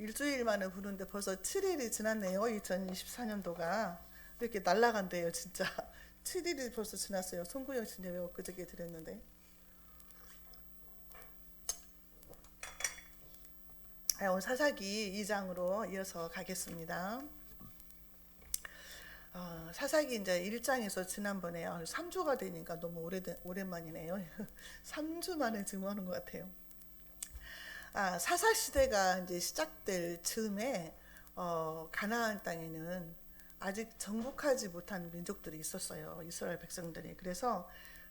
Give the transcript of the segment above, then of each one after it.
일주일 만에 부르는데 벌써 7일이 지났네요. 2024년도가 이렇게 날아간대요, 진짜. 7일이 벌써 지났어요. 송구영 씨님 왜 엊그저께 드렸는데. 오늘 사사기 2장으로 이어서 가겠습니다. 사사기 이제 1장에서 지난번에 3주가 되니까 너무 오랜만이네요. 3주 만에 증언하는 것 같아요. 사사 시대가 이제 시작될 즈음에 가나안 땅에는 아직 정복하지 못한 민족들이 있었어요. 이스라엘 백성들이. 그래서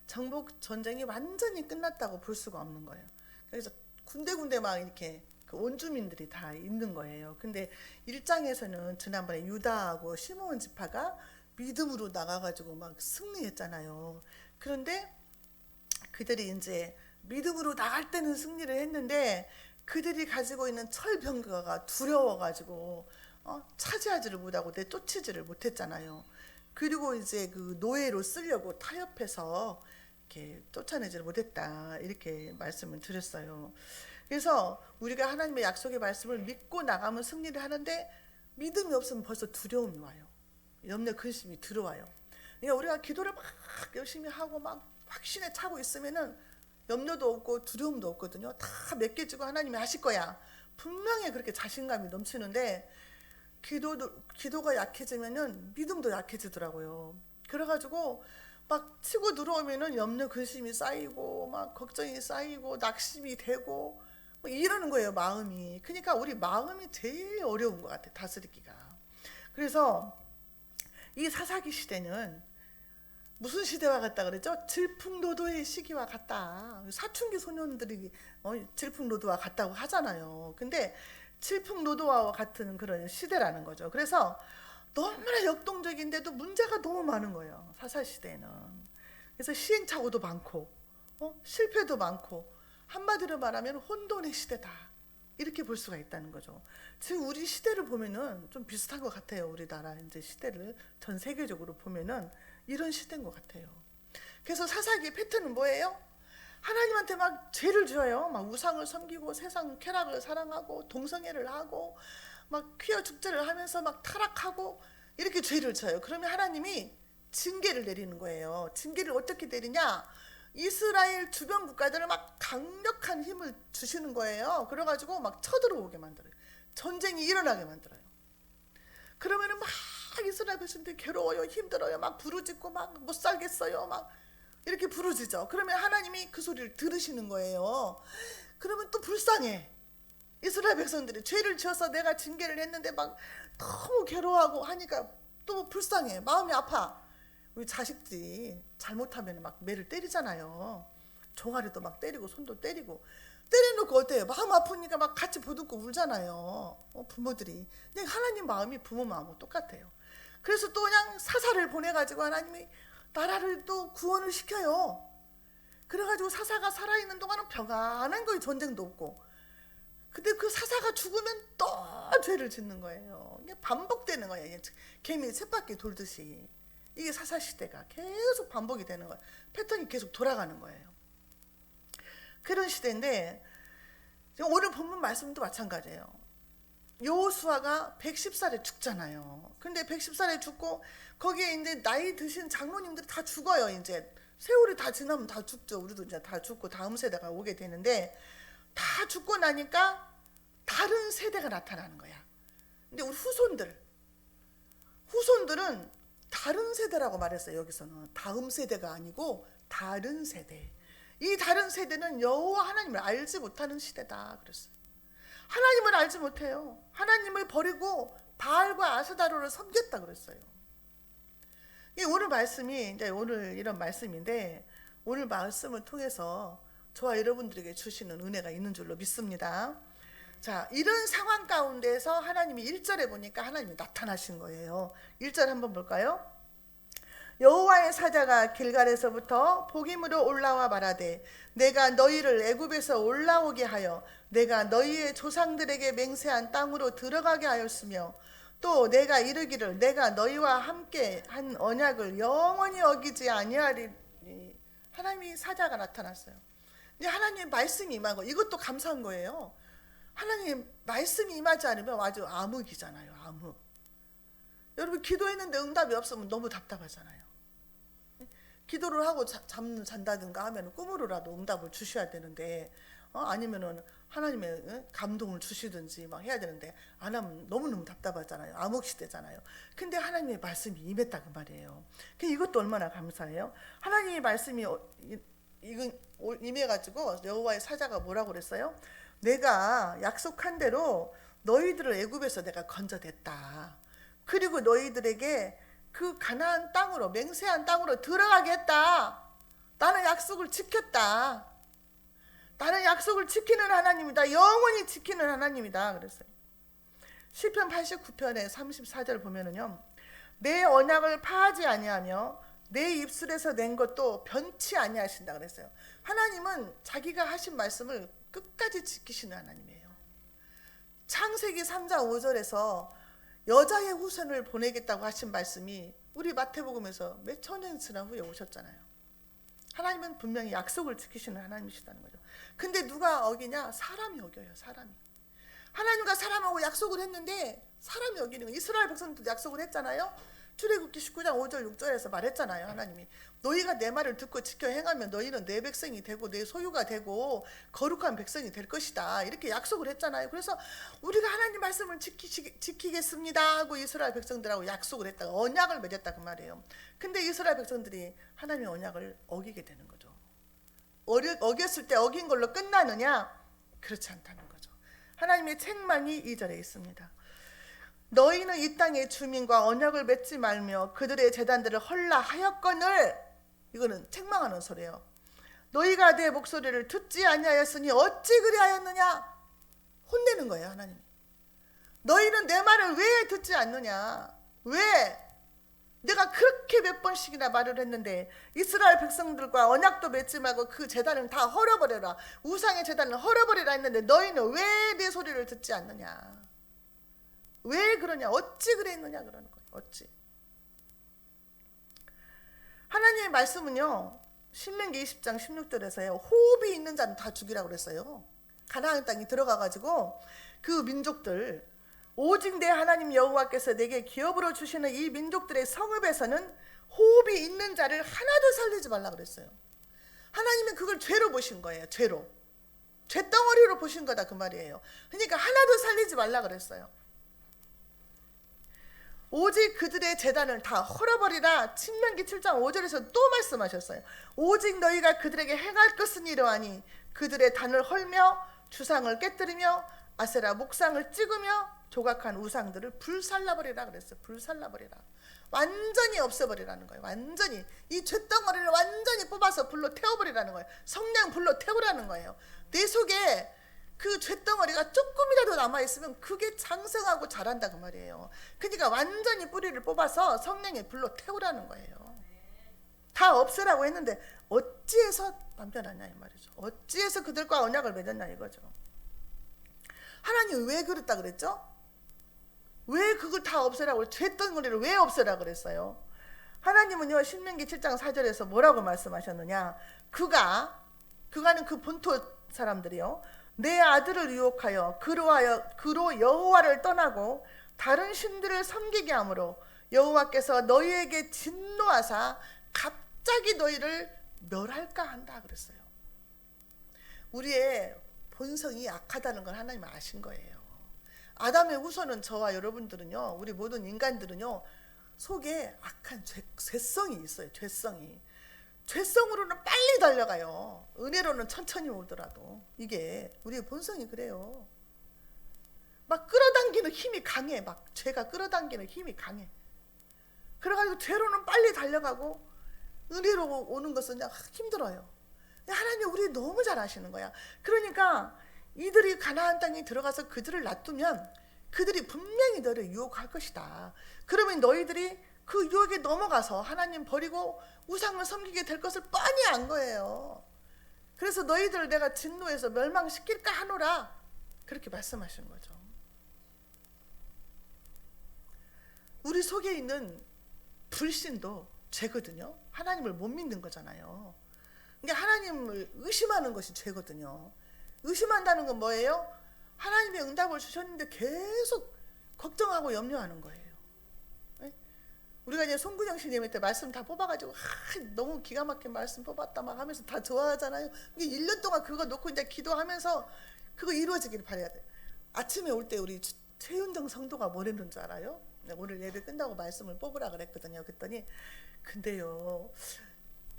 정복 전쟁이 완전히 끝났다고 볼 수가 없는 거예요. 그래서 군데군데 막 이렇게 그 원주민들이 다 있는 거예요. 근데 1장에서는 지난번에 유다하고 시므온 지파가 믿음으로 나가가지고 막 승리했잖아요. 그런데 그들이 이제 믿음으로 나갈 때는 승리를 했는데 그들이 가지고 있는 철병거가 두려워가지고 차지하지를 못하고 내쫓지를 못했잖아요. 그리고 이제 그 노예로 쓰려고 타협해서 이렇게 쫓아내지를 못했다, 이렇게 말씀을 드렸어요. 그래서 우리가 하나님의 약속의 말씀을 믿고 나가면 승리를 하는데 믿음이 없으면 벌써 두려움이 와요. 염려 근심이 들어와요. 그러니까 우리가 기도를 막 열심히 하고 막 확신에 차고 있으면은 염려도 없고 두려움도 없거든요. 다 맡겨지고 하나님이 하실 거야. 분명히 그렇게 자신감이 넘치는데 기도가 약해지면은 믿음도 약해지더라고요. 그래가지고 막 치고 들어오면은 염려 근심이 쌓이고 막 걱정이 쌓이고 낙심이 되고 뭐 이러는 거예요, 마음이. 그러니까 우리 마음이 제일 어려운 것 같아, 다스리기가. 그래서 이 사사기 시대는 무슨 시대와 같다 그랬죠? 질풍노도의 시기와 같다. 사춘기 소년들이 질풍노도와 같다고 하잖아요. 근데 질풍노도와 같은 그런 시대라는 거죠. 그래서 너무나 역동적인데도 문제가 너무 많은 거예요, 사사시대는. 그래서 시행착오도 많고 실패도 많고, 한마디로 말하면 혼돈의 시대다, 이렇게 볼 수가 있다는 거죠. 지금 우리 시대를 보면은 좀 비슷한 것 같아요. 우리나라 이제 시대를 전 세계적으로 보면은 이런 시대인 것 같아요. 그래서 사사기 패턴은 뭐예요? 하나님한테 막 죄를 지어요. 막 우상을 섬기고 세상 쾌락을 사랑하고 동성애를 하고 막 퀴어 축제를 하면서 막 타락하고 이렇게 죄를 져요. 그러면 하나님이 징계를 내리는 거예요. 징계를 어떻게 내리냐? 이스라엘 주변 국가들을 막 강력한 힘을 주시는 거예요. 그래가지고 막 쳐들어오게 만들어요. 전쟁이 일어나게 만들어요. 그러면은 막 이스라엘 백성들이 괴로워요, 힘들어요, 막 부르짖고 막 못 살겠어요, 막 이렇게 부르짖어. 그러면 하나님이 그 소리를 들으시는 거예요. 그러면 또 불쌍해. 이스라엘 백성들이 죄를 지어서 내가 징계를 했는데 막 너무 괴로워하고 하니까 또 불쌍해. 마음이 아파. 우리 자식들이 잘못하면 막 매를 때리잖아요. 종아리도 막 때리고 손도 때리고. 때려놓고 어때요? 마음 아프니까 막 같이 보듬고 울잖아요. 부모들이. 근데 하나님 마음이 부모 마음하고 똑같아요. 그래서 또 그냥 사사를 보내가지고 하나님이 나라를 또 구원을 시켜요. 그래가지고 사사가 살아있는 동안은 평안한 거예요. 전쟁도 없고. 근데 그 사사가 죽으면 또 죄를 짓는 거예요. 이게 반복되는 거예요. 개미 쳇바퀴 돌듯이. 이게 사사 시대가 계속 반복이 되는 거예요. 패턴이 계속 돌아가는 거예요. 그런 시대인데 오늘 본문 말씀도 마찬가지예요. 여호수아가 110살에 죽잖아요. 근데 110살에 죽고 거기에 이제 나이 드신 장로님들이 다 죽어요. 이제 세월이 다 지나면 다 죽죠. 우리도 이제 다 죽고 다음 세대가 오게 되는데 다 죽고 나니까 다른 세대가 나타나는 거야. 근데 우리 후손들은 다른 세대라고 말했어요. 여기서는 다음 세대가 아니고 다른 세대. 이 다른 세대는 여호와 하나님을 알지 못하는 시대다 그랬어요. 하나님을 알지 못해요. 하나님을 버리고 바알과 아스다로를 섬겼다 그랬어요. 이 오늘 말씀이 이제 오늘 이런 말씀인데, 오늘 말씀을 통해서 저와 여러분들에게 주시는 은혜가 있는 줄로 믿습니다. 자, 이런 상황 가운데서 하나님이 1절에 보니까 하나님이 나타나신 거예요. 1절 한번 볼까요? 여호와의 사자가 길갈에서부터 복임으로 올라와 말하되 내가 너희를 애굽에서 올라오게 하여 내가 너희의 조상들에게 맹세한 땅으로 들어가게 하였으며 또 내가 이르기를 내가 너희와 함께 한 언약을 영원히 어기지 아니하리니. 하나님이 사자가 나타났어요. 이제 하나님의 말씀이 임한 거, 이것도 감사한 거예요. 하나님 말씀이 임하지 않으면 아주 암흑이잖아요. 암흑. 여러분 기도했는데 응답이 없으면 너무 답답하잖아요. 기도를 하고 잔다든가 하면 꿈으로라도 응답을 주셔야 되는데 아니면은 하나님의 감동을 주시든지 막 해야 되는데 안 하면 너무너무 답답하잖아요. 암흑 시대잖아요. 근데 하나님의 말씀이 임했다 그 말이에요. 이것도 얼마나 감사해요. 하나님의 말씀이 임해가지고 여호와의 사자가 뭐라고 그랬어요? 내가 약속한 대로 너희들을 애굽에서 내가 건져냈다. 그리고 너희들에게 그 가나안 땅으로, 맹세한 땅으로 들어가게 했다. 나는 약속을 지켰다. 나는 약속을 지키는 하나님이다. 영원히 지키는 하나님이다. 그랬어요. 시편 89편의 34절 보면은요, 내 언약을 파하지 아니하며 내 입술에서 낸 것도 변치 아니하신다 그랬어요. 하나님은 자기가 하신 말씀을 끝까지 지키시는 하나님이에요. 창세기 3장 5절에서 여자의 후손을 보내겠다고 하신 말씀이 우리 마태복음에서 몇천 년 지난 후에 오셨잖아요. 하나님은 분명히 약속을 지키시는 하나님이시다는 거죠. 근데 누가 어기냐? 사람이 어겨요. 사람이. 하나님과 사람하고 약속을 했는데 사람이 어기는 거예요. 이스라엘 백성들도 약속을 했잖아요. 출애굽기 19장 5절 6절에서 말했잖아요. 하나님이 너희가 내 말을 듣고 지켜 행하면 너희는 내 백성이 되고 내 소유가 되고 거룩한 백성이 될 것이다. 이렇게 약속을 했잖아요. 그래서 우리가 하나님 말씀을 지키겠습니다 하고 이스라엘 백성들하고 약속을 했다가 언약을 맺었다 그 말이에요. 근데 이스라엘 백성들이 하나님의 언약을 어기게 되는 거죠. 어겼을 때 어긴 걸로 끝나느냐? 그렇지 않다는 거죠. 하나님의 책망이 2절에 있습니다. 너희는 이 땅의 주민과 언약을 맺지 말며 그들의 제단들을 헐라 하였거늘, 이거는 책망하는 소리예요. 너희가 내 목소리를 듣지 아니하였으니 어찌 그리하였느냐? 혼내는 거예요. 하나님이. 너희는 내 말을 왜 듣지 않느냐? 왜? 내가 그렇게 몇 번씩이나 말을 했는데 이스라엘 백성들과 언약도 맺지 말고 그 제단을 다 헐어버려라, 우상의 제단을 헐어버리라 했는데 너희는 왜 내 소리를 듣지 않느냐? 왜 그러냐? 어찌 그랬느냐? 그러는 거예요. 어찌. 하나님의 말씀은요, 신명기 20장 16절에서요, 호흡이 있는 자는 다 죽이라고 그랬어요. 가나안 땅에 들어가가지고 그 민족들, 오직 내 하나님 여호와께서 내게 기업으로 주시는 이 민족들의 성읍에서는 호흡이 있는 자를 하나도 살리지 말라 그랬어요. 하나님은 그걸 죄로 보신 거예요. 죄로. 죄덩어리로 보신 거다 그 말이에요. 그러니까 하나도 살리지 말라 그랬어요. 오직 그들의 제단을 다 헐어버리라. 신명기 7장 5절에서 또 말씀하셨어요. 오직 너희가 그들에게 행할 것은 이러하니 그들의 단을 헐며 주상을 깨뜨리며 아세라 목상을 찍으며 조각한 우상들을 불살라버리라 그랬어요. 불살라버리라. 완전히 없애버리라는 거예요. 완전히 이 죄덩어리를 완전히 뽑아서 불로 태워버리라는 거예요. 성령 불로 태우라는 거예요. 내 속에 그 죄덩어리가 조금이라도 남아있으면 그게 장성하고 자란다 그 말이에요. 그러니까 완전히 뿌리를 뽑아서 성령의 불로 태우라는 거예요. 다 없애라고 했는데 어찌해서 남편하냐 이 말이죠. 어찌해서 그들과 언약을 맺었냐 이거죠. 하나님 왜 그랬다 그랬죠? 왜 그걸 다 없애라고, 죄덩어리를 왜 없애라고 그랬어요? 하나님은요, 신명기 7장 4절에서 뭐라고 말씀하셨느냐? 그가는 그 본토 사람들이요, 내 아들을 유혹하여 그로 여호와를 떠나고 다른 신들을 섬기게 하므로 여호와께서 너희에게 진노하사 갑자기 너희를 멸할까 한다 그랬어요. 우리의 본성이 악하다는 걸 하나님은 아신 거예요. 아담의 후손은 저와 여러분들은요, 우리 모든 인간들은요, 속에 악한 죄성이 있어요. 죄성으로는 빨리 달려가요. 은혜로는 천천히 오더라도. 이게 우리의 본성이 그래요. 막 끌어당기는 힘이 강해. 막 죄가 끌어당기는 힘이 강해. 그래가지고 죄로는 빨리 달려가고 은혜로 오는 것은 그냥 힘들어요. 하나님 우리 너무 잘 아시는 거야. 그러니까 이들이 가나안 땅에 들어가서 그들을 놔두면 그들이 분명히 너를 유혹할 것이다. 그러면 너희들이 그 유혹에 넘어가서 하나님 버리고 우상을 섬기게 될 것을 뻔히 안 거예요. 그래서 너희들을 내가 진노해서 멸망시킬까 하노라. 그렇게 말씀하신 거죠. 우리 속에 있는 불신도 죄거든요. 하나님을 못 믿는 거잖아요. 그러니까 하나님을 의심하는 것이 죄거든요. 의심한다는 건 뭐예요? 하나님의 응답을 주셨는데 계속 걱정하고 염려하는 거예요. 네? 우리가 이제 송구정 신님한테 말씀 다 뽑아가지고 너무 기가 막힌 말씀 뽑았다 막 하면서 다 좋아하잖아요. 1년 동안 그거 놓고 이제 기도하면서 그거 이루어지기를 바라야 돼. 아침에 올 때 우리 최윤정 성도가 뭐랬는 줄 알아요? 오늘 예배 끝나고 말씀을 뽑으라 그랬거든요. 그랬더니 근데요,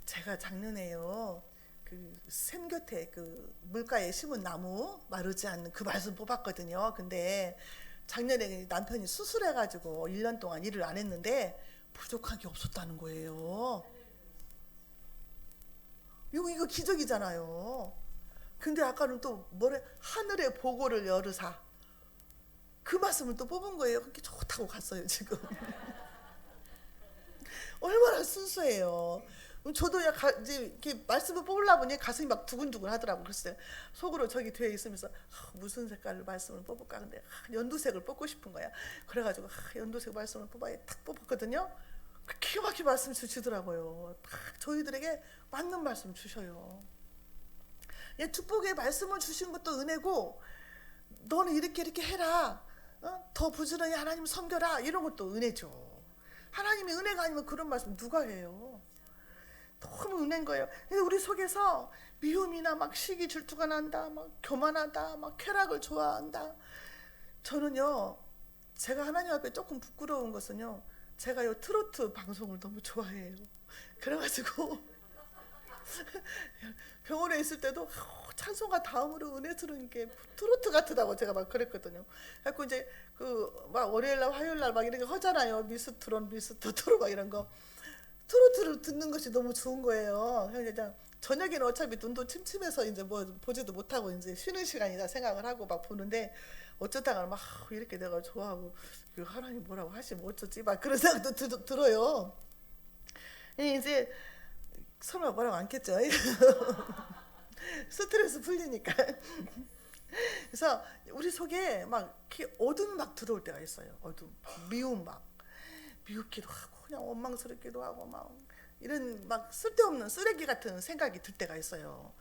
제가 작년에요 그 샘 곁에 그 물가에 심은 나무 마르지 않는 그 말씀 뽑았거든요. 근데 작년에 남편이 수술해가지고 1년 동안 일을 안 했는데 부족한 게 없었다는 거예요. 이거 기적이잖아요. 근데 아까는 또 뭐래, 하늘의 보고를 열으사, 그 말씀을 또 뽑은 거예요. 그렇게 좋다고 갔어요 지금. 얼마나 순수해요. 저도 이제 이렇게 말씀을 뽑으려고 보니 가슴이 막 두근두근 하더라고. 그랬어요. 속으로 저기 뒤에 있으면서 무슨 색깔로 말씀을 뽑을까. 근데 연두색을 뽑고 싶은 거야. 그래가지고 연두색 말씀을 뽑아야 탁 뽑았거든요. 기가 막히게 말씀 주시더라고요. 딱 저희들에게 맞는 말씀 주셔요. 축복의 말씀을 주신 것도 은혜고, 너는 이렇게 해라, 더 부지런히 하나님 섬겨라, 이런 것도 은혜죠. 하나님의 은혜가 아니면 그런 말씀 누가 해요? 너무 은혜인 거예요. 우리 속에서 미움이나 막 시기 질투가 난다, 막 교만하다, 막 쾌락을 좋아한다. 저는요, 제가 하나님 앞에 조금 부끄러운 것은요, 제가 트로트 방송을 너무 좋아해요. 그래가지고 병원에 있을 때도 찬송가 다음으로 은혜 들은 게 트로트 같다고 제가 막 그랬거든요. 그래서 이제 그 막 월요일날 화요일날 막 이런 거 하잖아요. 미스트론 미스터트로 막 이런 거, 트로트를 듣는 것이 너무 좋은 거예요. 그냥 저녁에는 어차피 눈도 침침해서 이제 뭐 보지도 못하고 이제 쉬는 시간이다 생각을 하고 막 보는데, 어쩌다가 막 이렇게 내가 좋아하고 하나님 뭐라고 하시면 어쩌지 막 그런 생각도 들어요. 이제 설마 뭐라고 않겠죠? 스트레스 풀리니까. 그래서 우리 속에 막 어둠 막 들어올 때가 있어요. 어둠, 미움, 막 미흡기도 하고 그냥 원망스럽기도 하고 막 이런 막 쓸데없는 쓰레기 같은 생각이 들 때가 있어요.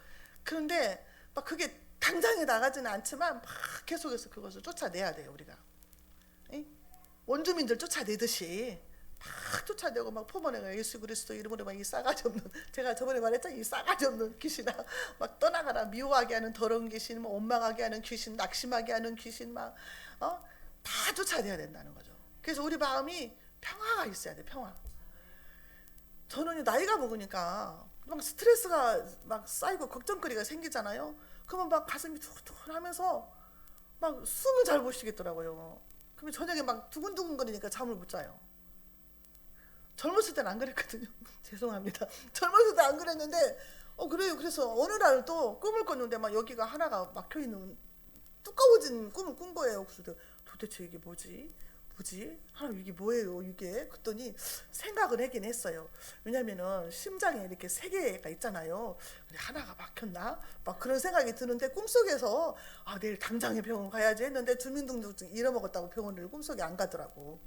그런데 막 그게 당장에 나가지는 않지만 막 계속해서 그것을 쫓아내야 돼요. 우리가 원주민들 쫓아내듯이 막 쫓아내고 막 포번에가 예수 그리스도 이름으로 막 이 싸가지 없는, 제가 저번에 말했잖아요, 이 싸가지 없는 귀신아, 막 떠나가라, 미워하게 하는 더러운 귀신, 뭐 원망하게 하는 귀신, 낙심하게 하는 귀신, 막 다 쫓아내야 된다는 거죠. 그래서 우리 마음이 평화가 있어야 돼. 평화. 저는 나이가 먹으니까 막 스트레스가 막 쌓이고 걱정거리가 생기잖아요. 그러면 막 가슴이 두근두근하면서 막 숨을 잘 못 쉬겠더라고요. 그러면 저녁에 막 두근두근거리니까 잠을 못 자요. 젊었을 때는 안 그랬거든요. 죄송합니다. 젊었을 때 안 그랬는데 그래요. 그래서 어느 날 또 꿈을 꿨는데 막 여기가 하나가 막혀있는 두꺼워진 꿈을 꾼 거예요. 그래서 도대체 이게 뭐지? 하나님 이게 뭐예요 이게? 그랬더니 생각을 하긴 했어요. 왜냐면은 심장에 이렇게 3개가 있잖아요. 하나가 막혔나? 막 그런 생각이 드는데 꿈속에서 내일 당장에 병원 가야지 했는데 주민등록증 잃어먹었다고 병원을 꿈속에 안 가더라고.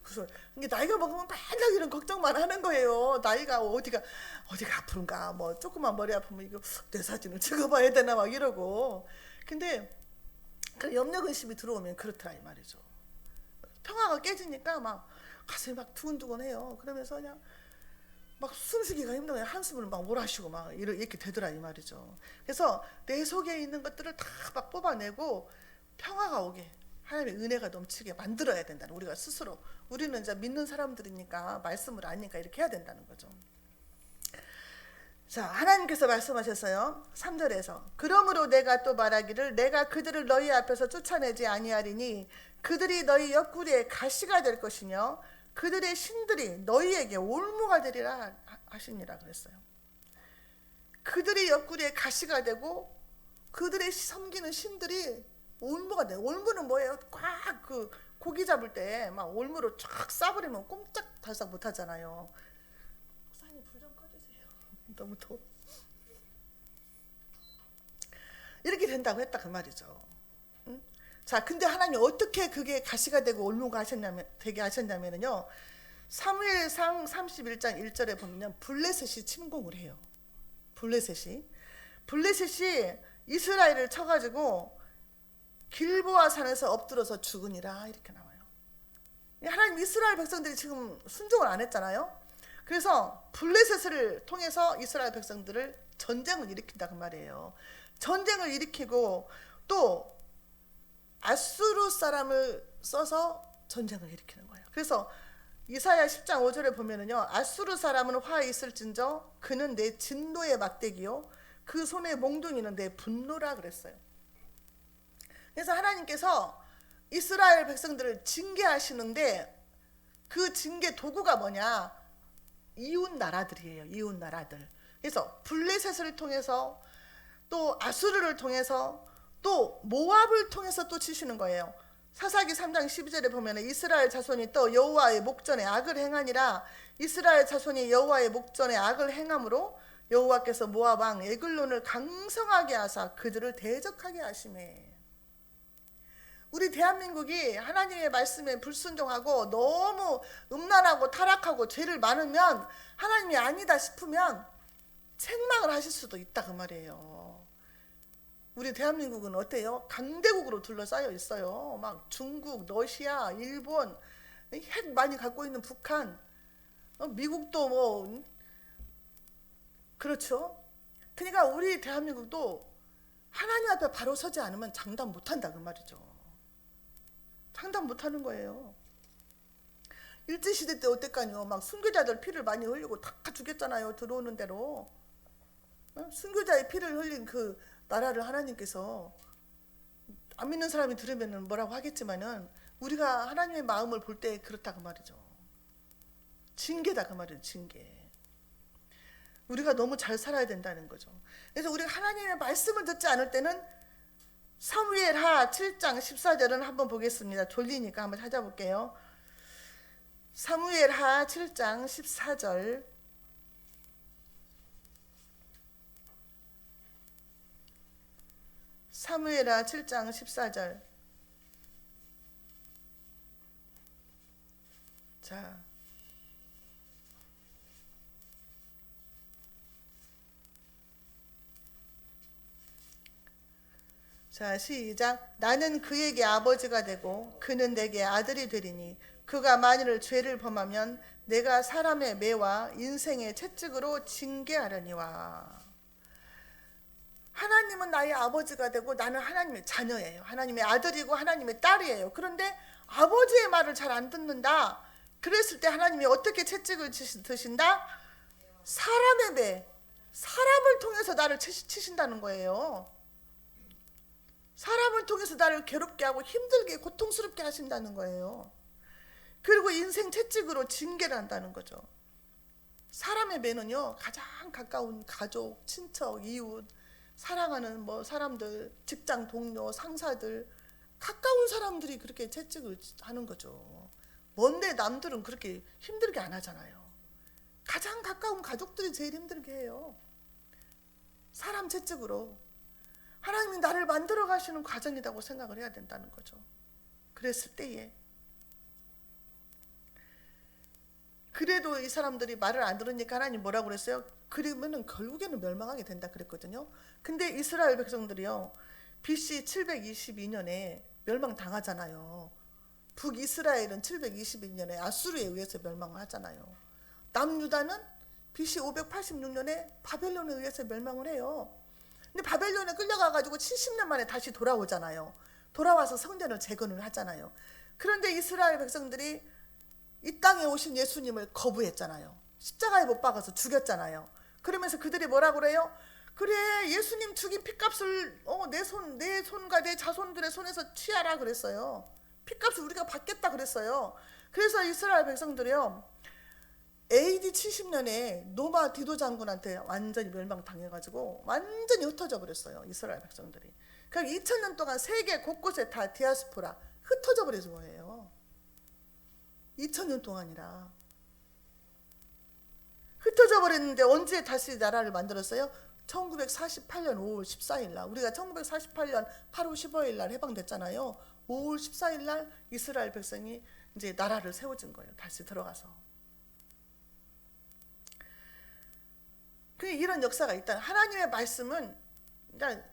그래서 이게 나이가 먹으면 맨날 이런 걱정만 하는 거예요. 나이가 어디가 아픈가, 뭐 조금만 머리 아프면 이거 뇌 사진을 찍어봐야 되나 막 이러고. 근데 그 염려 근심이 들어오면 그렇더라 이 말이죠. 평화가 깨지니까 막 가슴이 막 두근두근해요. 그러면서 그냥 막 숨쉬기가 힘들어요. 한숨을 막 몰아쉬고 막 이렇게 되더라 이 말이죠. 그래서 내 속에 있는 것들을 다 막 뽑아내고 평화가 오게, 하나님의 은혜가 넘치게 만들어야 된다는, 우리가 스스로. 우리는 이제 믿는 사람들이니까 말씀을 아니까 이렇게 해야 된다는 거죠. 자, 하나님께서 말씀하셨어요. 3절에서 그러므로 내가 또 말하기를 내가 그들을 너희 앞에서 쫓아내지 아니하리니 그들이 너희 옆구리에 가시가 될 것이며 그들의 신들이 너희에게 올무가 되리라 하시니라 그랬어요. 그들이 옆구리에 가시가 되고 그들의 섬기는 신들이 올무가 돼요. 올무는 뭐예요? 꽉 그 고기 잡을 때 막 올무로 쫙 싸버리면 꼼짝달싹 못 하잖아요. 목사님 불 좀 꺼주세요. 너무 더워. 이렇게 된다고 했다 그 말이죠. 응? 자, 근데 하나님 어떻게 그게 가시가 되고 올무가 되게 하셨냐면요, 사무엘상 31장 1절에 보면 블레셋이 침공을 해요. 블레셋이 이스라엘을 쳐가지고 길보아 산에서 엎드려서 죽으니라 이렇게 나와요. 하나님 이스라엘 백성들이 지금 순종을 안 했잖아요. 그래서 블레셋을 통해서 이스라엘 백성들을 전쟁을 일으킨다 그 말이에요. 전쟁을 일으키고 또 아수르 사람을 써서 전쟁을 일으키는 거예요. 그래서 이사야 10장 5절에 보면은요, 아수르 사람은 화에 있을진저 그는 내 진노의 막대기요 그 손의 몽둥이는 내 분노라 그랬어요. 그래서 하나님께서 이스라엘 백성들을 징계하시는데 그 징계 도구가 뭐냐? 이웃 나라들이에요. 이웃 나라들. 그래서 블레셋을 통해서 또 아수르를 통해서 또 모압을 통해서 또 치시는 거예요. 사사기 3장 12절에 보면 이스라엘 자손이 또 여호와의 목전에 악을 행하니라. 이스라엘 자손이 여호와의 목전에 악을 행함으로 여호와께서 모압 왕 에글론을 강성하게 하사 그들을 대적하게 하시매. 우리 대한민국이 하나님의 말씀에 불순종하고 너무 음란하고 타락하고 죄를 많으면 하나님이 아니다 싶으면 책망을 하실 수도 있다 그 말이에요. 우리 대한민국은 어때요? 강대국으로 둘러싸여 있어요. 막 중국, 러시아, 일본, 핵 많이 갖고 있는 북한, 미국도 뭐 그렇죠. 그러니까 우리 대한민국도 하나님 앞에 바로 서지 않으면 장담 못한다 그 말이죠. 장담 못하는 거예요. 일제시대 때 어땠까요? 막 순교자들 피를 많이 흘리고 다 죽였잖아요. 들어오는 대로. 순교자의 피를 흘린 그 나라를 하나님께서 안 믿는 사람이 들으면 뭐라고 하겠지만은 우리가 하나님의 마음을 볼 때 그렇다 그 말이죠. 징계다 그 말이에요. 징계. 우리가 너무 잘 살아야 된다는 거죠. 그래서 우리가 하나님의 말씀을 듣지 않을 때는 사무엘하 7장 14절은 한번 보겠습니다. 졸리니까 한번 찾아볼게요. 사무엘하 7장 14절. 사무엘하 7장 14절. 자, 시작. 나는 그에게 아버지가 되고 그는 내게 아들이 되리니 그가 만일 죄를 범하면 내가 사람의 매와 인생의 채찍으로 징계하려니와. 하나님은 나의 아버지가 되고 나는 하나님의 자녀예요. 하나님의 아들이고 하나님의 딸이에요. 그런데 아버지의 말을 잘 안 듣는다. 그랬을 때 하나님이 어떻게 채찍을 드신다? 사람의 매, 사람을 통해서 나를 치신다는 거예요. 사람을 통해서 나를 괴롭게 하고 힘들게 고통스럽게 하신다는 거예요. 그리고 인생 채찍으로 징계를 한다는 거죠. 사람의 매는요, 가장 가까운 가족, 친척, 이웃, 사랑하는 뭐 사람들, 직장 동료, 상사들, 가까운 사람들이 그렇게 채찍을 하는 거죠. 먼데 남들은 그렇게 힘들게 안 하잖아요. 가장 가까운 가족들이 제일 힘들게 해요. 사람 채찍으로. 하나님이 나를 만들어 가시는 과정이라고 생각을 해야 된다는 거죠. 그랬을 때에 그래도 이 사람들이 말을 안 들으니까 하나님 뭐라고 그랬어요? 그러면은 결국에는 멸망하게 된다 그랬거든요. 근데 이스라엘 백성들이요, BC 722년에 멸망당하잖아요. 북이스라엘은 722년에 아수르에 의해서 멸망을 하잖아요. 남유다는 BC 586년에 바벨론에 의해서 멸망을 해요. 근데 바벨론에 끌려가가지고 70년 만에 다시 돌아오잖아요. 돌아와서 성전을 재건을 하잖아요. 그런데 이스라엘 백성들이 이 땅에 오신 예수님을 거부했잖아요. 십자가에 못 박아서 죽였잖아요. 그러면서 그들이 뭐라고 그래요? 그래, 예수님 죽인 핏값을 내 손과 내 자손들의 손에서 취하라 그랬어요. 핏값을 우리가 받겠다 그랬어요. 그래서 이스라엘 백성들이요, AD 70년에 노마 디도 장군한테 완전히 멸망당해가지고 완전히 흩어져 버렸어요. 이스라엘 백성들이. 그러니까 2000년 동안 세계 곳곳에 다 디아스포라 흩어져 버린 거예요. 2000년 동안이라. 흩어져 버렸는데 언제 다시 나라를 만들었어요? 1948년 5월 14일 날. 우리가 1948년 8월 15일 날 해방됐잖아요. 5월 14일 날 이스라엘 백성이 이제 나라를 세워진 거예요. 다시 들어가서. 이런 역사가 있다. 하나님의 말씀은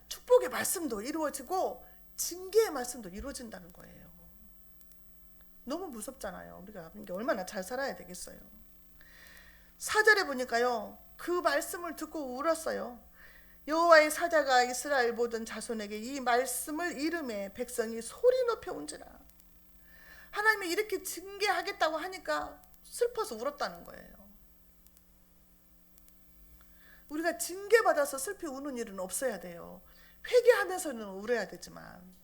축복의 말씀도 이루어지고 징계의 말씀도 이루어진다는 거예요. 너무 무섭잖아요. 우리가 그러니까 얼마나 잘 살아야 되겠어요. 4절에 보니까요, 그 말씀을 듣고 울었어요. 여호와의 사자가 이스라엘 모든 자손에게 이 말씀을 이름에 백성이 소리 높여 운지라. 하나님이 이렇게 징계하겠다고 하니까 슬퍼서 울었다는 거예요. 우리가 징계받아서 슬피 우는 일은 없어야 돼요. 회개하면서는 울어야 되지만,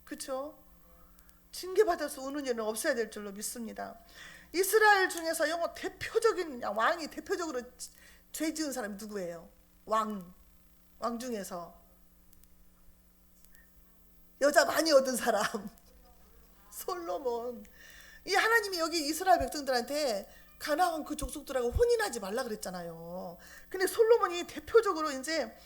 그렇죠? 징계받아서 우는 일은 없어야 될 줄로 믿습니다. 이스라엘 중에서 영어 대표적인 왕이 대표적으로 죄 지은 사람이 누구예요? 왕 중에서 여자 많이 얻은 사람 솔로몬. 이 하나님이 여기 이스라엘 백성들한테 가나안 그 족속들하고 혼인하지 말라 그랬잖아요. 근데 솔로몬이 대표적으로 이제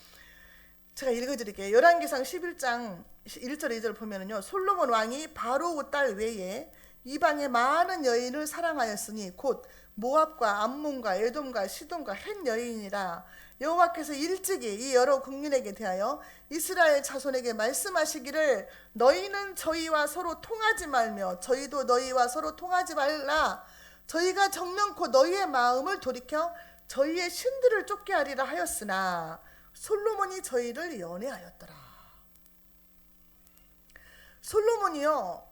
제가 읽어드릴게요. 열왕기상 11장 1절 2절 보면은요, 솔로몬 왕이 바로 딸 외에 이방의 많은 여인을 사랑하였으니 곧 모압과 암몬과 에돔과 시돈과 헷 여인이라. 여호와께서 일찍이 이 여러 국민에게 대하여 이스라엘 자손에게 말씀하시기를 너희는 저희와 서로 통하지 말며 저희도 너희와 서로 통하지 말라. 저희가 정령코 너희의 마음을 돌이켜 저희의 신들을 쫓게 하리라 하였으나 솔로몬이 저희를 연애하였더라. 솔로몬이요,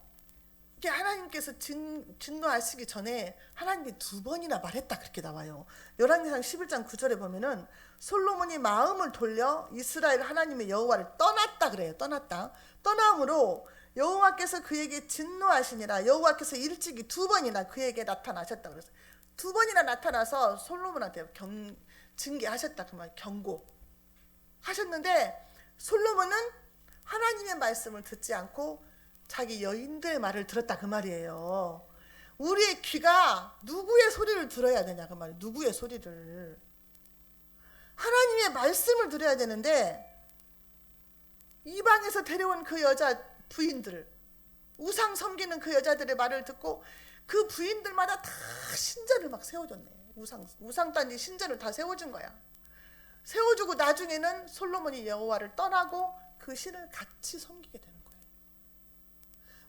이게 하나님께서 진노하시기 전에 하나님이 2번이나 말했다 그렇게 나와요. 열왕기상 11장 9절에 보면은 솔로몬이 마음을 돌려 이스라엘 하나님의 여호와를 떠났다 그래요. 떠남으로 여호와께서 그에게 진노하시니라. 여호와께서 일찍이 2번이나 그에게 나타나셨다 그랬어요. 2번이나 나타나서 솔로몬한테 징계하셨다 그 말, 경고하셨는데 솔로몬은 하나님의 말씀을 듣지 않고 자기 여인들의 말을 들었다 그 말이에요. 우리의 귀가 누구의 소리를 들어야 되냐 그 말이에요. 누구의 소리를. 하나님의 말씀을 들어야 되는데 이방에서 데려온 그 여자 부인들, 우상 섬기는 그 여자들의 말을 듣고 그 부인들마다 다 신전을 막 세워줬네. 우상 단지 신전을 다 세워준 거야. 세워주고 나중에는 솔로몬이 여호와를 떠나고 그 신을 같이 섬기게 되는 거예요.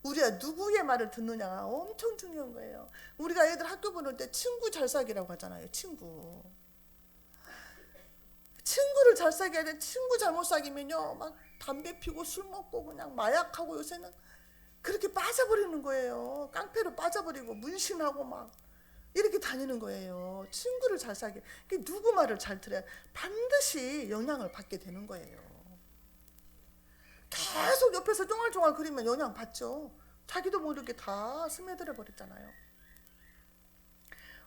우리가 누구의 말을 듣느냐가 엄청 중요한 거예요. 우리가 애들 학교 보낼 때 친구 잘 사귀라고 하잖아요. 친구를 잘 사귀어야 돼. 친구 잘못 사귀면요, 막 담배 피고 술 먹고 그냥 마약하고 요새는 그렇게 빠져버리는 거예요. 깡패로 빠져버리고 문신하고 막 이렇게 다니는 거예요. 친구를 잘 사귀어. 누구 말을 잘 들어야 반드시 영향을 받게 되는 거예요. 계속 옆에서 쫑알쫑알 그리면 영향 받죠. 자기도 모르게 다 스며들어 버렸잖아요.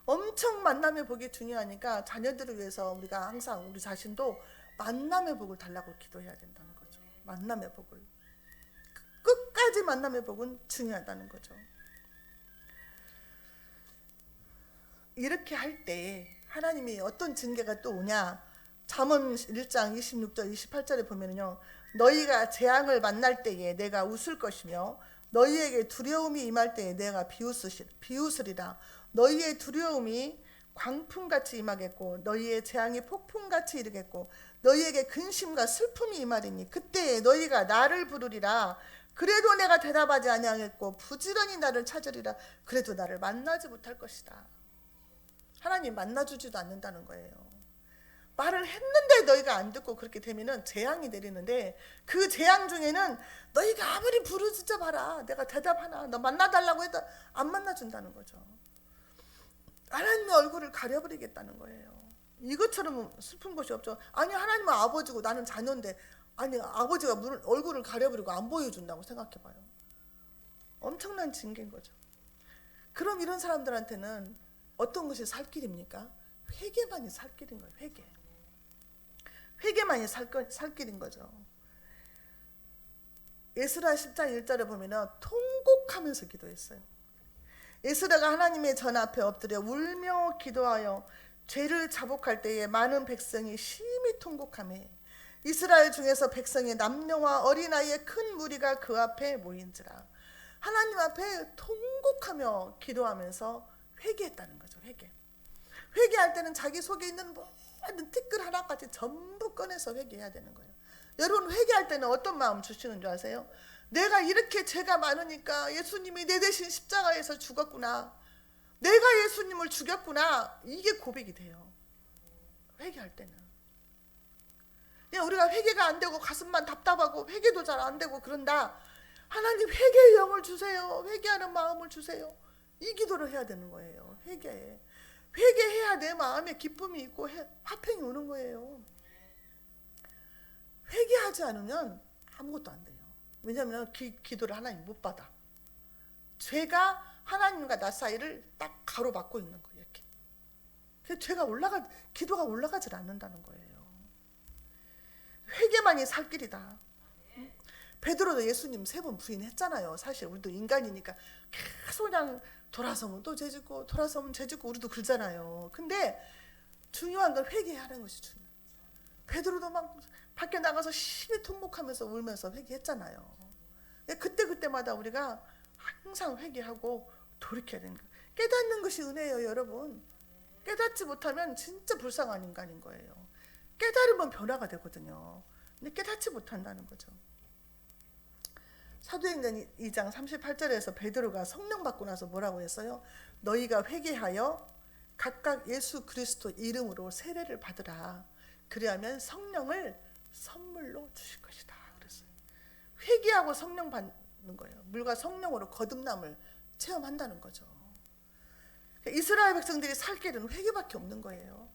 엄청 만남의 복이 중요하니까 자녀들을 위해서 우리가 항상 우리 자신도 만남의 복을 달라고 기도해야 된다는 거죠. 만남의 복을. 끝까지 만남의 복은 중요하다는 거죠. 이렇게 할 때 하나님이 어떤 징계가 또 오냐. 잠언 1장 26절 28절에 보면요, 너희가 재앙을 만날 때에 내가 웃을 것이며 너희에게 두려움이 임할 때에 내가 비웃으리라. 너희의 두려움이 광풍같이 임하겠고 너희의 재앙이 폭풍같이 이르겠고 너희에게 근심과 슬픔이 임하리니 그때에 너희가 나를 부르리라. 그래도 내가 대답하지 아니하겠고 부지런히 나를 찾으리라. 그래도 나를 만나지 못할 것이다. 하나님 만나주지도 않는다는 거예요. 말을 했는데 너희가 안 듣고 그렇게 되면은 재앙이 내리는데 그 재앙 중에는 너희가 아무리 부르짖어 봐라. 내가 대답하나. 너 만나달라고 해도 안 만나준다는 거죠. 하나님의 얼굴을 가려버리겠다는 거예요. 이것처럼 슬픈 것이 없죠. 아니 하나님은 아버지고 나는 자녀인데 아니 아버지가 얼굴을 가려버리고 안 보여준다고 생각해봐요. 엄청난 징계인 거죠. 그럼 이런 사람들한테는 어떤 것이 살 길입니까? 회개만이 살 길인 거예요. 회개만이 살 길인 거죠. 에스라 10장 1절에 보면 통곡하면서 기도했어요. 에스라가 하나님의 전 앞에 엎드려 울며 기도하여 죄를 자복할 때에 많은 백성이 심히 통곡하며 이스라엘 중에서 백성의 남녀와 어린아이의 큰 무리가 그 앞에 모인지라. 하나님 앞에 통곡하며 기도하면서 회개했다는 거죠. 회개할 때는 자기 속에 있는 모든 티끌 하나까지 전부 꺼내서 회개해야 되는 거예요. 여러분 회개할 때는 어떤 마음 주시는 줄 아세요? 내가 이렇게 죄가 많으니까 예수님이 내 대신 십자가에서 죽었구나. 내가 예수님을 죽였구나. 이게 고백이 돼요. 회개할 때는. 그냥 우리가 회개가 안 되고 가슴만 답답하고 회개도 잘 안 되고 그런다. 하나님 회개의 영을 주세요. 회개하는 마음을 주세요. 이 기도를 해야 되는 거예요. 회개해야 내 마음에 기쁨이 있고 화평이 오는 거예요. 회개하지 않으면 아무것도 안 돼요. 왜냐하면 기도를 하나님 못 받아. 죄가 하나님과 나 사이를 딱 가로막고 있는 거예요. 이렇게. 그래서 기도가 올라가질 않는다는 거예요. 회개만이 살 길이다. 베드로도 예수님 3번 부인했잖아요. 사실 우리도 인간이니까 계속 그냥 돌아서면 또 죄짓고 돌아서면 죄짓고 우리도 그러잖아요. 근데 중요한 건 회개하는 것이 중요해요. 베드로도 막 밖에 나가서 심히 통곡하면서 울면서 회개했잖아요. 그때마다 우리가 항상 회개하고 돌이켜야 되는 거예요. 깨닫는 것이 은혜예요, 여러분. 깨닫지 못하면 진짜 불쌍한 인간인 거예요. 깨달으면 변화가 되거든요. 근데 깨닫지 못한다는 거죠. 사도행전 2장 38절에서 베드로가 성령 받고 나서 뭐라고 했어요? 너희가 회개하여 각각 예수 그리스도 이름으로 세례를 받으라. 그리하면 성령을 선물로 주실 것이다. 그랬어요. 회개하고 성령 받는 거예요. 물과 성령으로 거듭남을 체험한다는 거죠. 이스라엘 백성들이 살 길은 회개밖에 없는 거예요.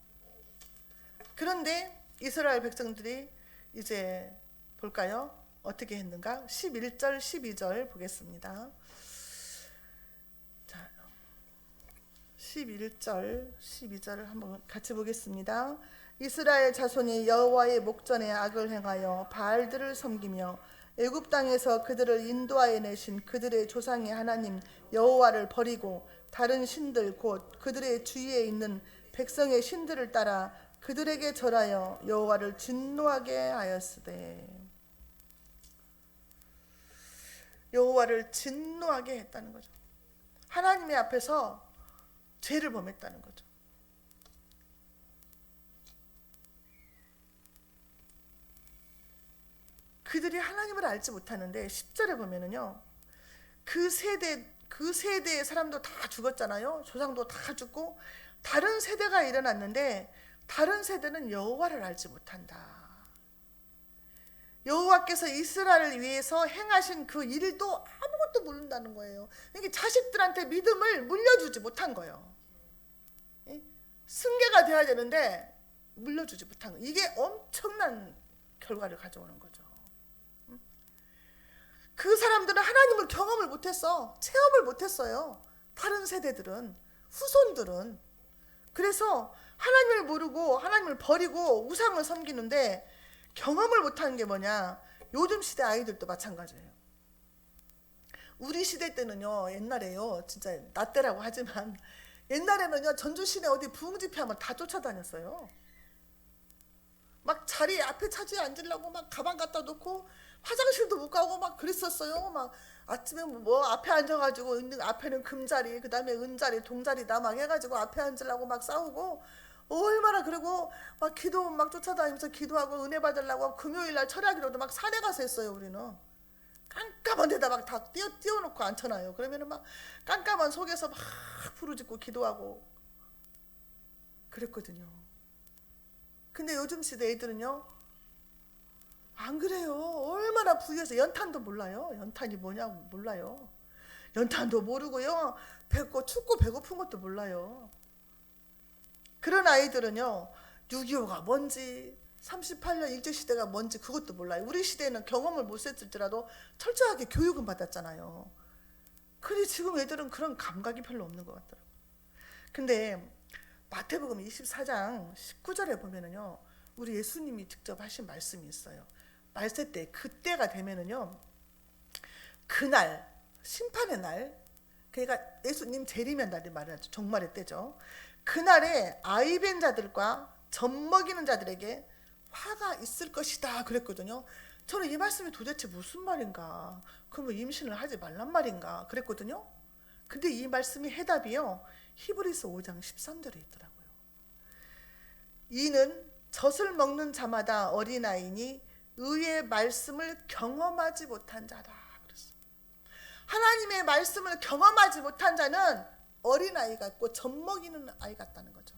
그런데 이스라엘 백성들이 이제 볼까요? 어떻게 했는가? 11절 12절 보겠습니다. 자, 11절 12절을 한번 같이 보겠습니다. 이스라엘 자손이 여호와의 목전에 악을 행하여 바알들을 섬기며 애굽 땅에서 그들을 인도하여 내신 그들의 조상의 하나님 여호와를 버리고 다른 신들 곧 그들의 주위에 있는 백성의 신들을 따라 그들에게 절하여 여호와를 진노하게 하였으되. 여호와를 진노하게 했다는 거죠. 하나님의 앞에서 죄를 범했다는 거죠. 그들이 하나님을 알지 못하는데 10절에 보면은요, 그 세대의 사람도 다 죽었잖아요. 조상도 다 죽고 다른 세대가 일어났는데 다른 세대는 여호와를 알지 못한다. 여호와께서 이스라엘을 위해서 행하신 그 일도 아무것도 모른다는 거예요. 이게 자식들한테 믿음을 물려주지 못한 거예요. 승계가 돼야 되는데 물려주지 못한 거예요. 이게 엄청난 결과를 가져오는 거죠. 그 사람들은 하나님을 경험을 못했어. 체험을 못했어요. 다른 세대들은, 후손들은. 그래서 하나님을 모르고 하나님을 버리고 우상을 섬기는데 경험을 못하는 게 뭐냐? 요즘 시대 아이들도 마찬가지예요. 우리 시대 때는요, 옛날에요, 진짜 나 때라고 하지만 옛날에는요, 전주 시내 어디 부흥집회하면 다 쫓아다녔어요. 막 자리 앞에 차지에 앉으려고 막 가방 갖다 놓고 화장실도 못 가고 막 그랬었어요. 막 아침에 뭐 앞에 앉아가지고 앞에는 금자리, 그 다음에 은자리, 동자리다 막 해가지고 앞에 앉으려고 막 싸우고 얼마나. 그리고 막 기도 막 쫓아다니면서 기도하고 은혜 받으려고 금요일날 철야기도도 막 산에 가서 했어요. 우리는 깜깜한 데다 막 다 띄워놓고 앉혀놔요. 그러면은 막 깜깜한 속에서 막 부르짖고 기도하고 그랬거든요. 근데 요즘 시대 애들은요 안 그래요. 얼마나 부유해서 연탄도 몰라요. 연탄이 뭐냐고 몰라요. 연탄도 모르고요, 춥고 배고픈 것도 몰라요. 그런 아이들은요 6.25가 뭔지 38년 일제시대가 뭔지 그것도 몰라요. 우리 시대에는 경험을 못 했을지라도 철저하게 교육은 받았잖아요. 근데 지금 애들은 그런 감각이 별로 없는 것 같더라고요. 근데 마태복음 24장 19절에 보면은요, 우리 예수님이 직접 하신 말씀이 있어요. 말세 때, 그때가 되면은요, 그날, 심판의 날, 그러니까 예수님 재림의 날이 말하죠. 종말의 때죠. 그날에 아이벤 자들과 젖먹이는 자들에게 화가 있을 것이다 그랬거든요. 저는 이 말씀이 도대체 무슨 말인가, 그러면 임신을 하지 말란 말인가 그랬거든요. 근데 이 말씀이 해답이요, 히브리서 5장 13절에 있더라고요. 이는 젖을 먹는 자마다 어린아이니 의의 말씀을 경험하지 못한 자다. 하나님의 말씀을 경험하지 못한 자는 어린아이 같고 젖먹이는 아이 같다는 거죠.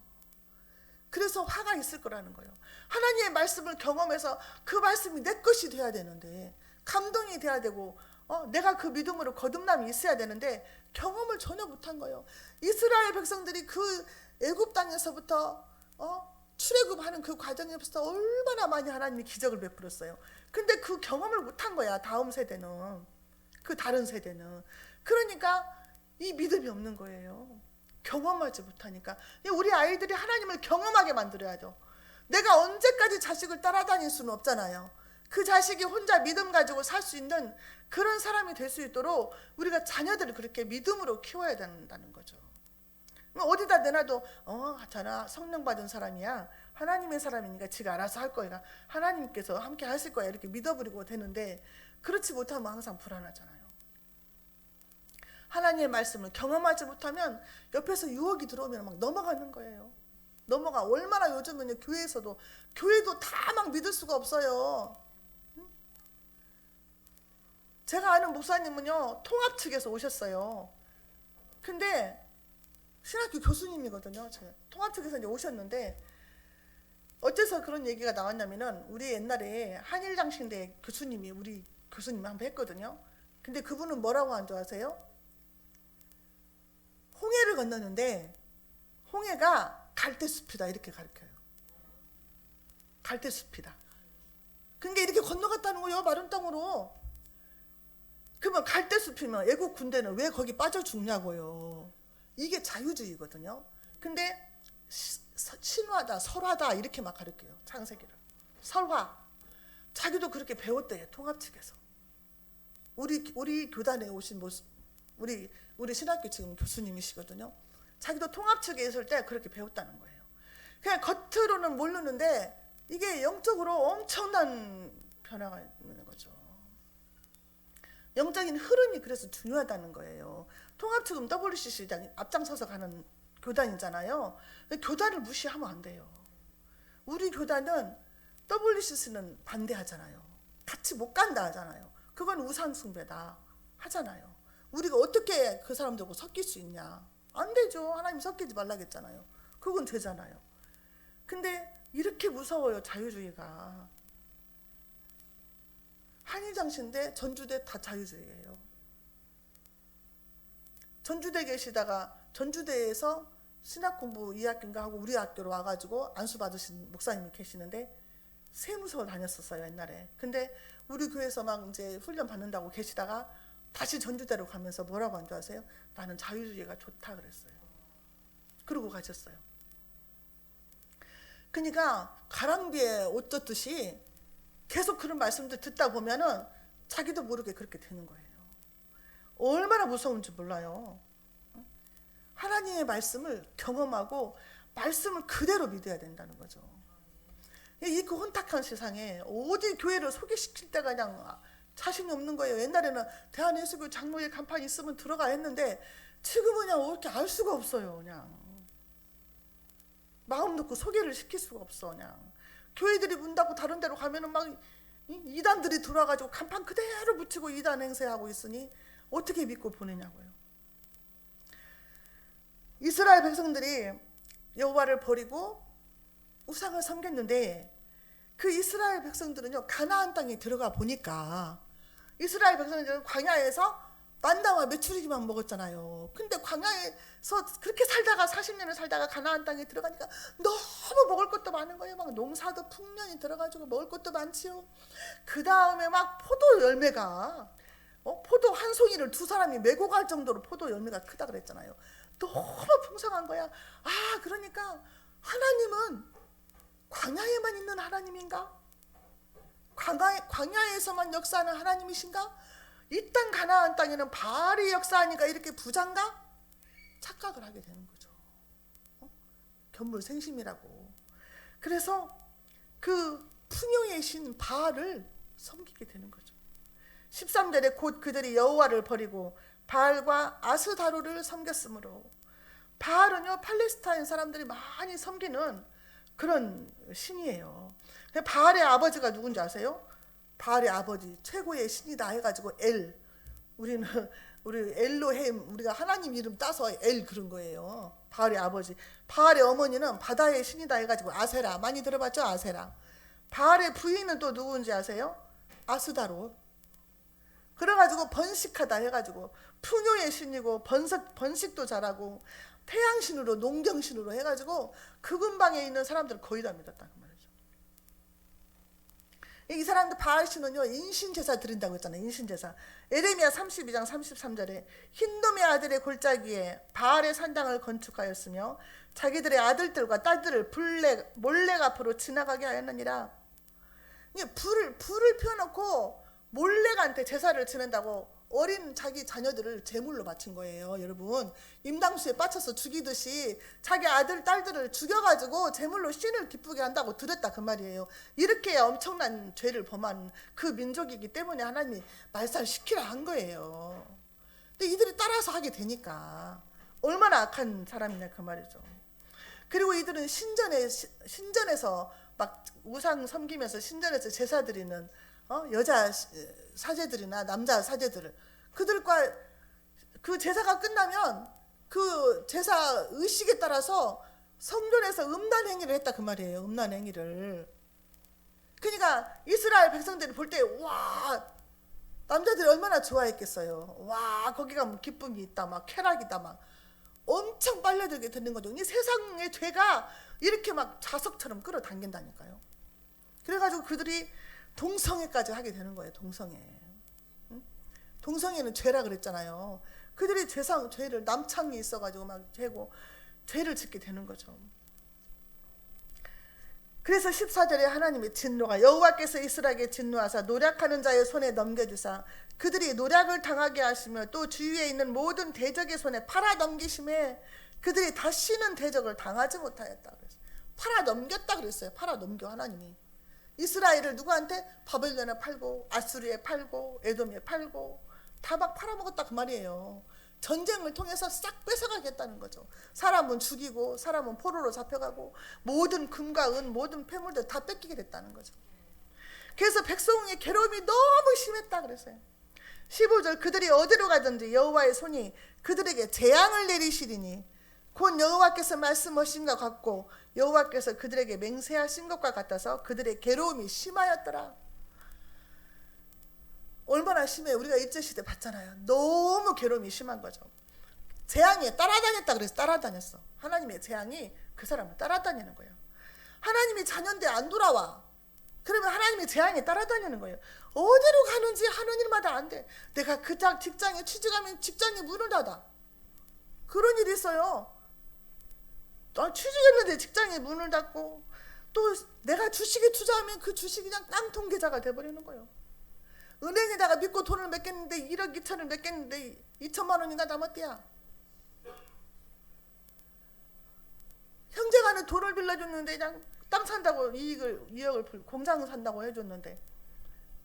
그래서 화가 있을 거라는 거예요. 하나님의 말씀을 경험해서 그 말씀이 내 것이 돼야 되는데, 감동이 돼야 되고, 내가 그 믿음으로 거듭남이 있어야 되는데 경험을 전혀 못한 거예요. 이스라엘 백성들이 그 애굽 땅에서부터 출애굽하는 그 과정에서 얼마나 많이 하나님이 기적을 베풀었어요. 근데 그 경험을 못한 거야. 다음 세대는, 그 다른 세대는. 그러니까 이 믿음이 없는 거예요. 경험하지 못하니까. 우리 아이들이 하나님을 경험하게 만들어야죠. 내가 언제까지 자식을 따라다닐 수는 없잖아요. 그 자식이 혼자 믿음 가지고 살 수 있는 그런 사람이 될 수 있도록 우리가 자녀들을 그렇게 믿음으로 키워야 된다는 거죠. 어디다 내놔도 저나 성령 받은 사람이야, 하나님의 사람이니까 지가 알아서 할 거야, 하나님께서 함께 하실 거야, 이렇게 믿어버리고 되는데, 그렇지 못하면 항상 불안하잖아요. 하나님의 말씀을 경험하지 못하면 옆에서 유혹이 들어오면 막 넘어가는 거예요. 넘어가. 얼마나 요즘은 교회에서도, 교회도 다 막 믿을 수가 없어요. 제가 아는 목사님은요, 통합 측에서 오셨어요. 근데 신학교 교수님이거든요. 통합 측에서 이제 오셨는데, 어째서 그런 얘기가 나왔냐면은, 우리 옛날에 한일장신대 교수님이 우리 교수님 한번 했거든요. 근데 그분은 뭐라고 한 줄 아세요? 홍해를 건너는데 홍해가 갈대숲이다, 이렇게 가르쳐요. 갈대숲이다. 근데 이렇게 건너갔다는 거예요, 마른 땅으로. 그러면 갈대숲이면 애국 군대는 왜 거기 빠져 죽냐고요. 이게 자유주의거든요. 근데 신화다, 설화다, 이렇게 막 가르쳐요. 창세기를. 설화. 자기도 그렇게 배웠대요, 통합 측에서. 우리 교단에 오신 우리 신학교 지금 교수님이시거든요. 자기도 통합 측에 있을 때 그렇게 배웠다는 거예요. 그냥 겉으로는 모르는데 이게 영적으로 엄청난 변화가 있는 거죠. 영적인 흐름이 그래서 중요하다는 거예요. 통합 측은 WCC 앞장서서 가는 교단이잖아요. 교단을 무시하면 안 돼요. 우리 교단은 WCC는 반대하잖아요. 같이 못 간다 하잖아요. 그건 우상 숭배다 하잖아요. 우리가 어떻게 그 사람들하고 섞일 수 있냐? 안 되죠. 하나님 섞이지 말라겠잖아요. 그건 되잖아요. 근데 이렇게 무서워요, 자유주의가. 한일장신대, 전주대 다 자유주의예요. 전주대 계시다가 전주대에서 신학공부 2학기인가 하고 우리 학교로 와가지고 안수받으신 목사님이 계시는데, 세무서 다녔었어요, 옛날에. 근데 우리 교회에서 막 이제 훈련 받는다고 계시다가 다시 전주대로 가면서 뭐라고 한 줄 아세요? 나는 자유주의가 좋다 그랬어요. 그러고 가셨어요. 그러니까 가랑비에 옷 젖듯이 계속 그런 말씀들 듣다 보면은 자기도 모르게 그렇게 되는 거예요. 얼마나 무서운지 몰라요. 하나님의 말씀을 경험하고 말씀을 그대로 믿어야 된다는 거죠. 이 그 혼탁한 세상에 어디 교회를 소개시킬 때가 그냥 자신이 없는 거예요. 옛날에는 대한예수교 장로회 간판 있으면 들어가 했는데, 지금은 그냥 이렇게 알 수가 없어요. 그냥 마음 놓고 소개를 시킬 수가 없어. 그냥 교회들이 문닫고 다른 데로 가면은 막 이단들이 들어와가지고 간판 그대로 붙이고 이단 행세하고 있으니 어떻게 믿고 보내냐고요. 이스라엘 백성들이 여호와를 버리고 우상을 섬겼는데, 그 이스라엘 백성들은요, 가나안 땅에 들어가 보니까 이스라엘 백성들은 광야에서 만나와 메추리기만 먹었잖아요. 근데 광야에서 그렇게 살다가 40년을 살다가 가나안 땅에 들어가니까 너무 먹을 것도 많은 거예요. 막 농사도 풍년이 들어가지고 먹을 것도 많지요. 그 다음에 막 포도 열매가 포도 한 송이를 두 사람이 메고 갈 정도로 포도 열매가 크다 그랬잖아요. 너무 풍성한 거야. 그러니까 하나님은 광야에만 있는 하나님인가? 광야에서만 역사하는 하나님이신가? 이 땅 가나안 땅에는 바알이 역사하니까 이렇게 부자인가? 착각을 하게 되는 거죠. 견물생심이라고. 그래서 그 풍요의 신 바알을 섬기게 되는 거죠. 13절에 곧 그들이 여호와를 버리고 바알과 아스다루를 섬겼으므로. 바알은요, 팔레스타인 사람들이 많이 섬기는 그런 신이에요. 바알의 아버지가 누군지 아세요? 바알의 아버지 최고의 신이다 해가지고 우리는 우리 엘로헴, 우리가 하나님 이름 따서 엘 그런 거예요. 바알의 아버지. 바알의 어머니는 바다의 신이다 해가지고 아세라, 많이 들어봤죠? 아세라. 바알의 부인은 또 누구인지 아세요? 아스다롯. 그래가지고 번식하다 해가지고 풍요의 신이고 번식도 잘하고 태양신으로 농경신으로 해가지고 그 근방에 있는 사람들을 거의 다 믿었다 그 말이죠. 이 사람들 바알신은요 인신제사 드린다고 했잖아요. 인신제사. 에레미야 32장 33절에 흰돔의 아들의 골짜기에 바알의 산당을 건축하였으며 자기들의 아들들과 딸들을 몰래 앞으로 지나가게 하였느니라. 불을 펴놓고 몰래한테 제사를 지낸다고 어린 자기 자녀들을 제물로 바친 거예요. 여러분, 임당수에 빠쳐서 죽이듯이 자기 아들 딸들을 죽여가지고 제물로 신을 기쁘게 한다고 들었다 그 말이에요. 이렇게 엄청난 죄를 범한 그 민족이기 때문에 하나님이 말살시키라 한 거예요. 근데 이들이 따라서 하게 되니까 얼마나 악한 사람이냐 그 말이죠. 그리고 이들은 신전에서 막 우상 섬기면서 신전에서 제사 드리는 여자 사제들이나 남자 사제들을 그들과 그 제사가 끝나면 그 제사 의식에 따라서 성전에서 음란 행위를 했다 그 말이에요. 음란 행위를. 그러니까 이스라엘 백성들이 볼 때 와 남자들이 얼마나 좋아했겠어요. 와 거기 가면 기쁨이 있다 막 쾌락이다 막 엄청 빨려들게 되는 거죠. 이 세상의 죄가 이렇게 막 자석처럼 끌어당긴다니까요. 그래가지고 그들이 동성애까지 하게 되는 거예요. 동성애. 동성애는 죄라 그랬잖아요. 그들이 죄를 남창이 있어가지고 막 죄를 짓게 되는 거죠. 그래서 14절에 하나님의 진노가 여호와께서 이스라엘에게 진노하사 노략하는 자의 손에 넘겨주사 그들이 노략을 당하게 하시며 또 주위에 있는 모든 대적의 손에 팔아 넘기심에 그들이 다시는 대적을 당하지 못하였다 그랬어요. 팔아 넘겼다 그랬어요. 팔아 넘겨 하나님이. 이스라엘을 누구한테? 바벨론에 팔고 아수르에 팔고 에돔에 팔고 다 막 팔아먹었다 그 말이에요. 전쟁을 통해서 싹 뺏어가겠다는 거죠. 사람은 죽이고 사람은 포로로 잡혀가고 모든 금과 은 모든 폐물들 다 뺏기게 됐다는 거죠. 그래서 백성의 괴로움이 너무 심했다 그랬어요. 15절 그들이 어디로 가든지 여호와의 손이 그들에게 재앙을 내리시리니 곧 여호와께서 말씀하신 것 같고 여호와께서 그들에게 맹세하신 것과 같아서 그들의 괴로움이 심하였더라. 얼마나 심해요. 우리가 일제시대 봤잖아요. 너무 괴로움이 심한 거죠. 재앙에 따라다녔다 그래서 따라다녔어. 하나님의 재앙이 그 사람을 따라다니는 거예요. 하나님이 자녀인데 안 돌아와. 그러면 하나님의 재앙에 따라다니는 거예요. 어디로 가는지 하는 일마다 안 돼. 내가 그 직장에 취직하면 직장이 문을 닫아. 그런 일이 있어요. 취직했는데 직장에 문을 닫고 또 내가 주식에 투자하면 그 주식이 그냥 깡통 계좌가 돼버리는 거예요. 은행에다가 믿고 돈을 맡겼는데 1억 2천을 맡겼는데 2천만 원인가 남았대야. 형제간에 돈을 빌려줬는데 그냥 땅 산다고 2억을 공장을 산다고 해줬는데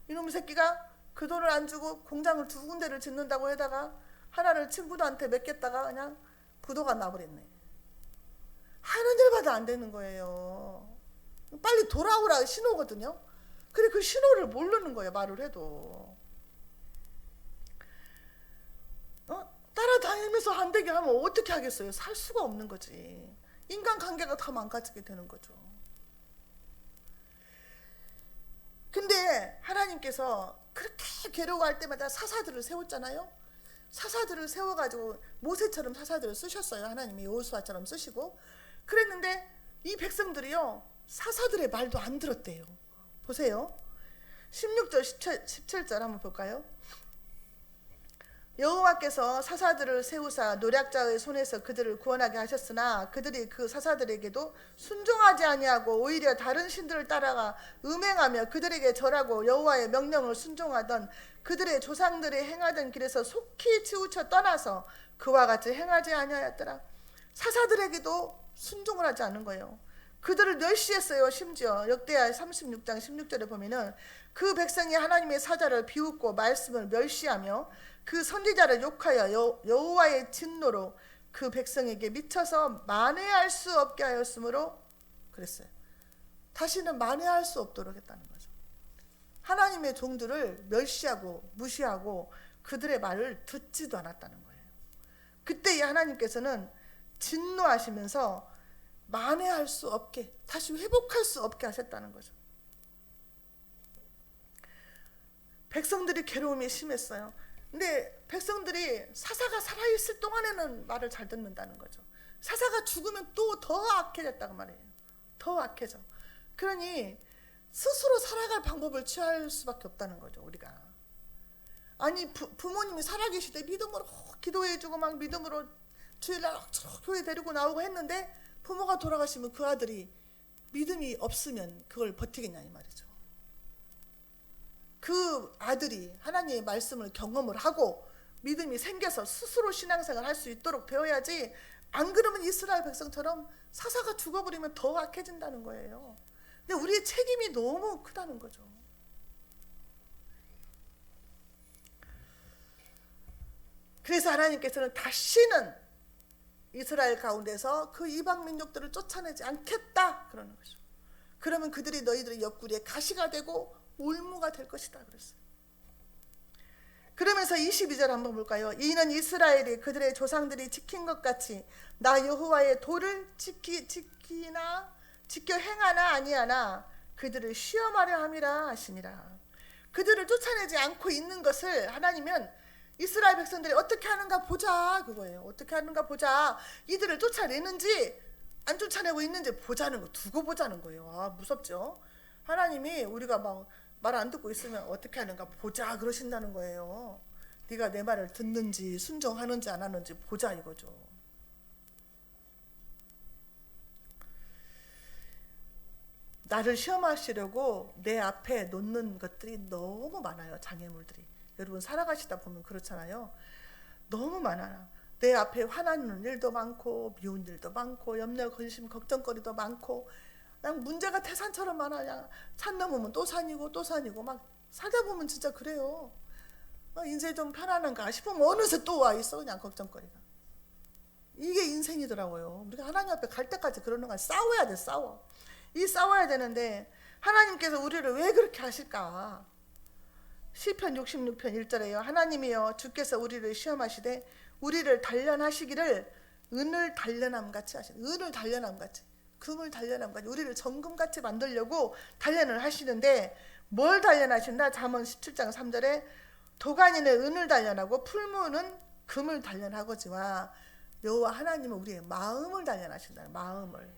이놈의 새끼가 그 돈을 안 주고 공장을 2군데를 짓는다고 해다가 하나를 친구들한테 맡겼다가 그냥 부도가 나버렸네. 하는 일마다 안 되는 거예요. 빨리 돌아오라 신호거든요. 그래 그 신호를 모르는 거예요. 말을 해도. 따라다니면서 안 되게 하면 어떻게 하겠어요. 살 수가 없는 거지. 인간관계가 다 망가지게 되는 거죠. 근데 하나님께서 그렇게 괴로워할 때마다 사사들을 세웠잖아요. 사사들을 세워가지고 모세처럼 사사들을 쓰셨어요. 하나님이 여호수아처럼 쓰시고 그랬는데 이 백성들이요 사사들의 말도 안 들었대요. 보세요. 16절 17절 한번 볼까요? 여호와께서 사사들을 세우사 노략자의 손에서 그들을 구원하게 하셨으나 그들이 그 사사들에게도 순종하지 아니하고 오히려 다른 신들을 따라가 음행하며 그들에게 절하고 여호와의 명령을 순종하던 그들의 조상들이 행하던 길에서 속히 치우쳐 떠나서 그와 같이 행하지 아니하였더라. 사사들에게도 순종을 하지 않은 거예요. 그들을 멸시했어요. 심지어 역대하 36장 16절에 보면은 그 백성이 하나님의 사자를 비웃고 말씀을 멸시하며 그 선지자를 욕하여 여호와의 진노로 그 백성에게 미쳐서 만회할 수 없게 하였으므로 그랬어요. 다시는 만회할 수 없도록 했다는 거죠. 하나님의 종들을 멸시하고 무시하고 그들의 말을 듣지도 않았다는 거예요. 그때 하나님께서는 진노하시면서 만회할 수 없게, 다시 회복할 수 없게 하셨다는 거죠. 백성들이 괴로움이 심했어요. 근데 백성들이 사사가 살아있을 동안에는 말을 잘 듣는다는 거죠. 사사가 죽으면 또 더 악해졌다고 말해요. 더 악해져. 그러니 스스로 살아갈 방법을 취할 수밖에 없다는 거죠, 우리가. 아니, 부모님이 살아계실 때 믿음으로 기도해주고 막 믿음으로 주일날 교회 데리고 나오고 했는데, 부모가 돌아가시면 그 아들이 믿음이 없으면 그걸 버티겠냐 이 말이죠. 그 아들이 하나님의 말씀을 경험을 하고 믿음이 생겨서 스스로 신앙생활을 할 수 있도록 되어야지, 안 그러면 이스라엘 백성처럼 사사가 죽어버리면 더 악해진다는 거예요. 근데 우리의 책임이 너무 크다는 거죠. 그래서 하나님께서는 다시는 이스라엘 가운데서 그 이방 민족들을 쫓아내지 않겠다 그러는 거죠. 그러면 그들이 너희들의 옆구리에 가시가 되고 올무가 될 것이다 그랬어요. 그러면서 22절 한번 볼까요? 이는 이스라엘이 그들의 조상들이 지킨 것 같이 나 여호와의 도를 지켜 행하나 아니하나 그들을 시험하려 함이라 하시니라. 그들을 쫓아내지 않고 있는 것을 하나님은 이스라엘 백성들이 어떻게 하는가 보자 그거예요. 어떻게 하는가 보자. 이들을 쫓아내는지 안 쫓아내고 있는지 보자는 거, 두고 보자는 거예요. 아, 무섭죠? 하나님이 우리가 막 말 안 듣고 있으면 어떻게 하는가 보자 그러신다는 거예요. 네가 내 말을 듣는지 순종하는지 안 하는지 보자 이거죠. 나를 시험하시려고 내 앞에 놓는 것들이 너무 많아요. 장애물들이. 여러분 살아가시다 보면 그렇잖아요. 너무 많아요. 내 앞에 화나는 일도 많고 미운 일도 많고 염려 근심 걱정거리도 많고 그냥 문제가 태산처럼 많아. 그냥 산 넘으면 또 산이고 또 산이고 막 살다 보면 진짜 그래요. 인생이 좀 편안한가 싶으면 어느새 또 와 있어 그냥 걱정거리가. 이게 인생이더라고요. 우리가 하나님 앞에 갈 때까지 그러는 거야. 싸워야 돼. 싸워야 되는데 하나님께서 우리를 왜 그렇게 하실까? 시편 66편 1절에요. 하나님이여 주께서 우리를 시험하시되 우리를 단련하시기를 은을 단련함같이 하시는, 은을 단련함같이, 금을 단련함같이 우리를 정금같이 만들려고 단련을 하시는데, 뭘 단련하신다? 잠언 17장 3절에 도가니는 은을 단련하고 풀무는 금을 단련하거지와 여호와 하나님은 우리의 마음을 단련하신다. 마음을.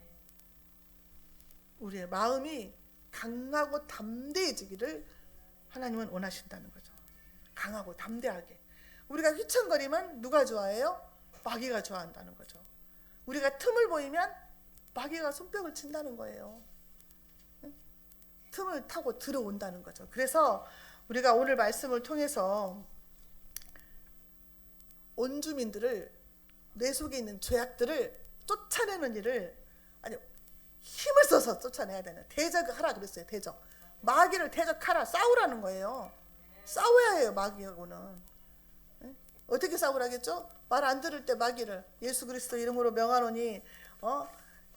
우리의 마음이 강하고 담대해지기를 하나님은 원하신다는 거죠. 강하고 담대하게. 우리가 휘청거리면 누가 좋아해요? 마귀가 좋아한다는 거죠. 우리가 틈을 보이면 마귀가 손뼉을 친다는 거예요. 틈을 타고 들어온다는 거죠. 그래서 우리가 오늘 말씀을 통해서 온 주민들을, 내 속에 있는 죄악들을 쫓아내는 일을, 아니 힘을 써서 쫓아내야 되는, 대적하라 그랬어요. 대적. 마귀를 대적하라, 싸우라는 거예요. 싸워야 해요. 마귀하고는. 어떻게 싸우라겠죠? 말 안 들을 때 마귀를 예수 그리스도 이름으로 명하노니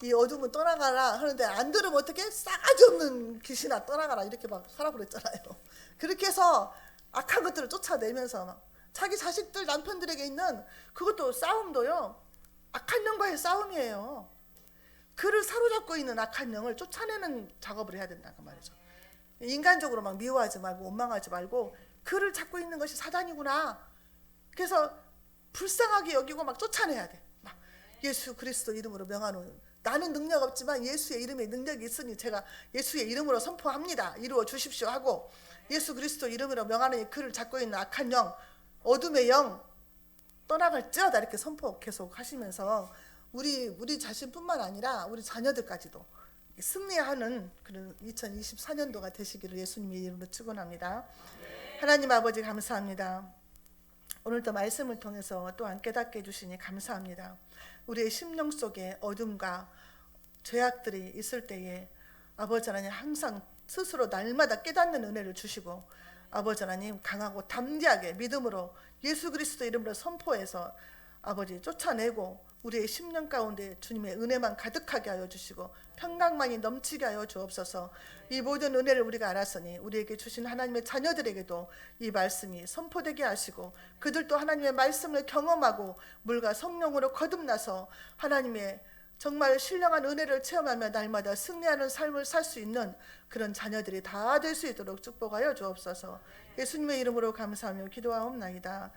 이 어둠은 떠나가라 하는데, 안 들으면 어떻게? 싸가지 없는 귀신아 떠나가라 이렇게 막 하라고 그랬잖아요. 그렇게 해서 악한 것들을 쫓아내면서 막 자기 자식들, 남편들에게 있는 그것도 싸움도요, 악한 영과의 싸움이에요. 그를 사로잡고 있는 악한 영을 쫓아내는 작업을 해야 된다고 말이죠. 인간적으로 막 미워하지 말고 원망하지 말고, 그를 잡고 있는 것이 사단이구나. 그래서 불쌍하게 여기고 막 쫓아내야 돼. 막 예수 그리스도 이름으로 명하노니, 나는 능력 없지만 예수의 이름에 능력이 있으니 제가 예수의 이름으로 선포합니다. 이루어 주십시오 하고, 예수 그리스도 이름으로 명하노니 그를 잡고 있는 악한 영, 어둠의 영 떠나갈지어다 이렇게 선포 계속 하시면서 우리 자신뿐만 아니라 우리 자녀들까지도 승리하는 그런 2024년도가 되시기를 예수님의 이름으로 축원합니다. 하나님 아버지 감사합니다. 오늘도 말씀을 통해서 또한 깨닫게 해주시니 감사합니다. 우리의 심령 속에 어둠과 죄악들이 있을 때에 아버지 하나님 항상 스스로 날마다 깨닫는 은혜를 주시고, 아버지 하나님 강하고 담대하게 믿음으로 예수 그리스도 이름으로 선포해서 아버지 쫓아내고 우리의 10년 가운데 주님의 은혜만 가득하게 하여 주시고 평강만이 넘치게 하여 주옵소서. 이 모든 은혜를 우리가 알았으니 우리에게 주신 하나님의 자녀들에게도 이 말씀이 선포되게 하시고 그들도 하나님의 말씀을 경험하고 물과 성령으로 거듭나서 하나님의 정말 신령한 은혜를 체험하며 날마다 승리하는 삶을 살 수 있는 그런 자녀들이 다 될 수 있도록 축복하여 주옵소서. 예수님의 이름으로 감사하며 기도하옵나이다.